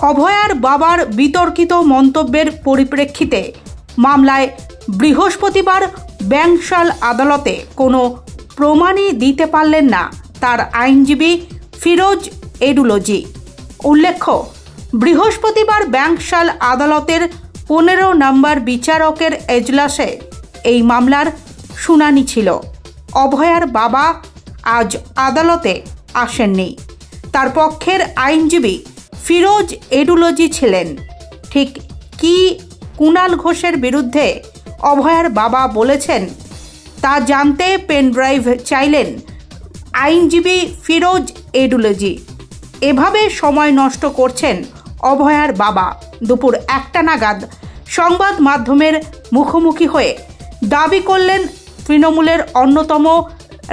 অভয়ার বাবার বিতর্কিত মন্তব্যের পরিপ্রেক্ষিতে মামলায় বৃহস্পতিবার ব্যাংশাল আদালতে কোনো প্রমাণই দিতে পারলেন না তার আইনজীবী ফিরোজ এডুলজি। উল্লেখ্য, বৃহস্পতিবার ব্যাংশাল আদালতের 15 নম্বর বিচারকের এজলাসে এই মামলার শুনানি ছিল। অভয়ার বাবা আজ আদালতে আসেননি। তার পক্ষের আইনজীবী ফিরোজ এডুলজি ছিলেন। ঠিক কি কুণাল ঘোষের বিরুদ্ধে অভয়ার বাবা বলেছেন তা জানতে পেন ড্রাইভ চাইলেন আইনজীবী ফিরোজ এডুলজি। এভাবে সময় নষ্ট করছেন অভয়ার বাবা। দুপুর 1টা নাগাদ সংবাদ মাধ্যমের মুখোমুখি হয়ে দাবি করলেন তৃণমূলের অন্যতম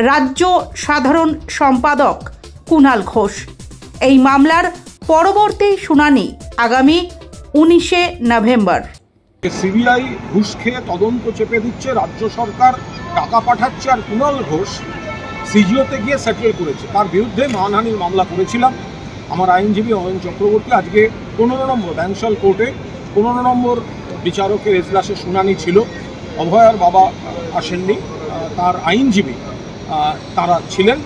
রাজ্য সাধারণ সম্পাদক কুণাল ঘোষ। এই মামলার পরবর্তী শুনানি আগামী 19শে নভেম্বর। সিবিআই ঘুষ খেয়ে তদন্ত চেপে দিচ্ছে, রাজ্য সরকার টাকা পাঠাচ্ছে, আর কুণাল ঘোষ সিজিওতে গিয়ে সেটেল করেছে। তার বিরুদ্ধে মানহানির মামলা করেছিলাম। আমার আইনজীবী অয়ন চক্রবর্তী আজকে 15 নম্বর ব্যাংশাল কোর্টে 15 নম্বর বিচারকের এজলাসে শুনানি ছিল। অভয়ার বাবা আসেননি, তার আইনজীবী তারা ছিলেন।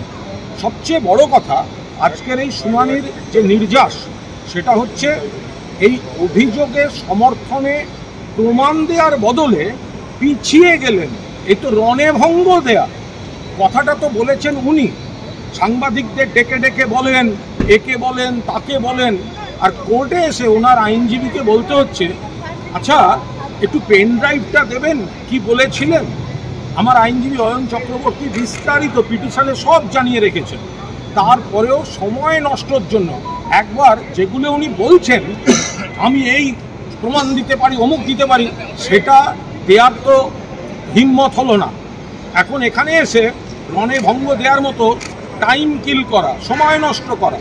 সবচেয়ে বড় কথা, আজকের এই শুনানির যে নির্যাস সেটা হচ্ছে এই অভিযোগের সমর্থনে প্রমাণ দেওয়ার বদলে পিছিয়ে গেলেন। এই তো রণভঙ্গ দেয়া। কথাটা তো বলেছেন উনি, সাংবাদিকদের ডেকে ডেকে বলেন, একে বলেন তাকে বলেন, আর কোর্টে এসে ওনার আইনজীবীকে বলতে হচ্ছে আচ্ছা একটু পেন ড্রাইভটা দেবেন, কি বলেছিলেন। আমার আইনজীবী অয়ন চক্রবর্তী বিস্তারিত পিটিশনে সব জানিয়ে রেখেছেন। তারপরেও সময় নষ্টর জন্য একবার যেগুলো উনি বলছেন আমি এই প্রমাণ দিতে পারি, অমুক দিতে পারি, সেটা দেওয়ার তো হিম্মত হলো না। এখন এখানে এসে রণে ভঙ্গ দেওয়ার মতো টাইম কিল করা, সময় নষ্ট করা।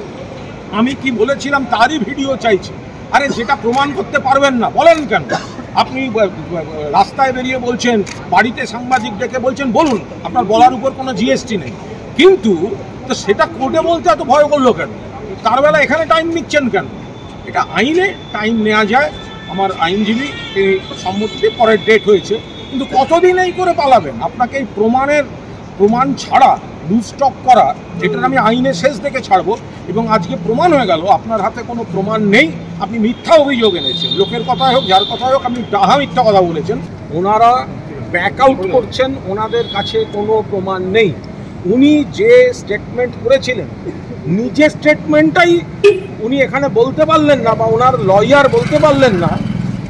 আমি কি বলেছিলাম তারই ভিডিও চাইছি। আরে যেটা প্রমাণ করতে পারবেন না বলেন কেন? আপনি রাস্তায় বেরিয়ে বলছেন, বাড়িতে সাংবাদিক ডেকে বলছেন, বলুন, আপনার বলার উপর কোনো জিএসটি নেই। কিন্তু তো সেটা কোর্টে বলতে এত ভয় করলো কেন? তার বেলা এখানে টাইম নিচ্ছেন কেন? এটা আইনে টাইম নেওয়া যায়। আমার আইনজীবী তিনি সম্মতি, পরের ডেট হয়েছে, কিন্তু কতদিন এই করে পালাবেন? আপনাকে এই প্রমাণ ছাড়া লুজ স্টক করা, যেটা আমি আইনে শেষ দেখে ছাড়বো। এবং আজকে প্রমাণ হয়ে গেল আপনার হাতে কোনো প্রমাণ নেই, আপনি মিথ্যা অভিযোগ এনেছেন। লোকের কথাই হোক, যার কথাই হোক, আপনি ডাহা মিথ্যা কথা বলেছেন। ওনারা ব্যাক আউট করছেন, ওনাদের কাছে কোনো প্রমাণ নেই। উনি যে স্টেটমেন্ট করেছিলেন, নিজের স্টেটমেন্টটাই উনি এখানে বলতে পারলেন না, বা ওনার লয়ার বলতে পারলেন না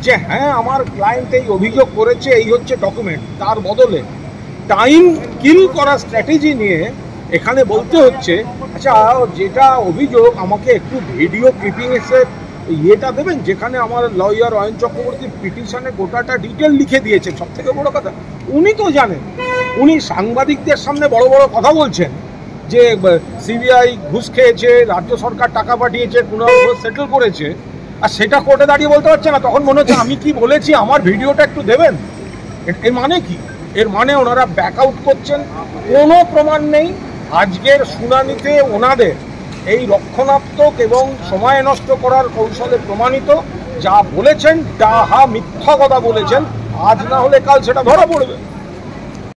যে হ্যাঁ আমার ক্লায়েন্ট এই অভিযোগ করেছে, এই হচ্ছে ডকুমেন্ট। তার বদলে টাইম কিল করা স্ট্র্যাটেজি নিয়ে এখানে বলতে হচ্ছে আচ্ছা যেটা অভিযোগ আমাকে একটু ভিডিও ক্লিপিং এসে ইয়েটা দেবেন, যেখানে আমার লয়ার অয়ন চক্রবর্তী পিটিশনে গোটাটা ডিটেল লিখে দিয়েছেন। সব থেকে বড় কথা, উনি তো জানেন, উনি সাংবাদিকদের সামনে বড় বড় কথা বলছেন যে সিবিআই ঘুষ খেয়েছে, রাজ্য সরকার টাকা পাঠিয়েছে, কুণাল ঘোষ সেটেল করেছে, আর সেটা কোর্টে দাঁড়িয়ে বলতে পারছে না। তখন মনে হচ্ছে আমি কি বলেছি, আমার ভিডিওটা একটু দেবেন। এর মানে কি? এর মানে ওনারা ব্যাক আউট করছেন, কোনো প্রমাণ নেই। আজকের শুনানিতে ওনাদের এই রক্ষণাত্মক এবং সময় নষ্ট করার কৌশলে প্রমাণিত, যা বলেছেন ডাহা মিথ্যা কথা বলেছেন। আজ না হলে কাল সেটা ধরা পড়বে।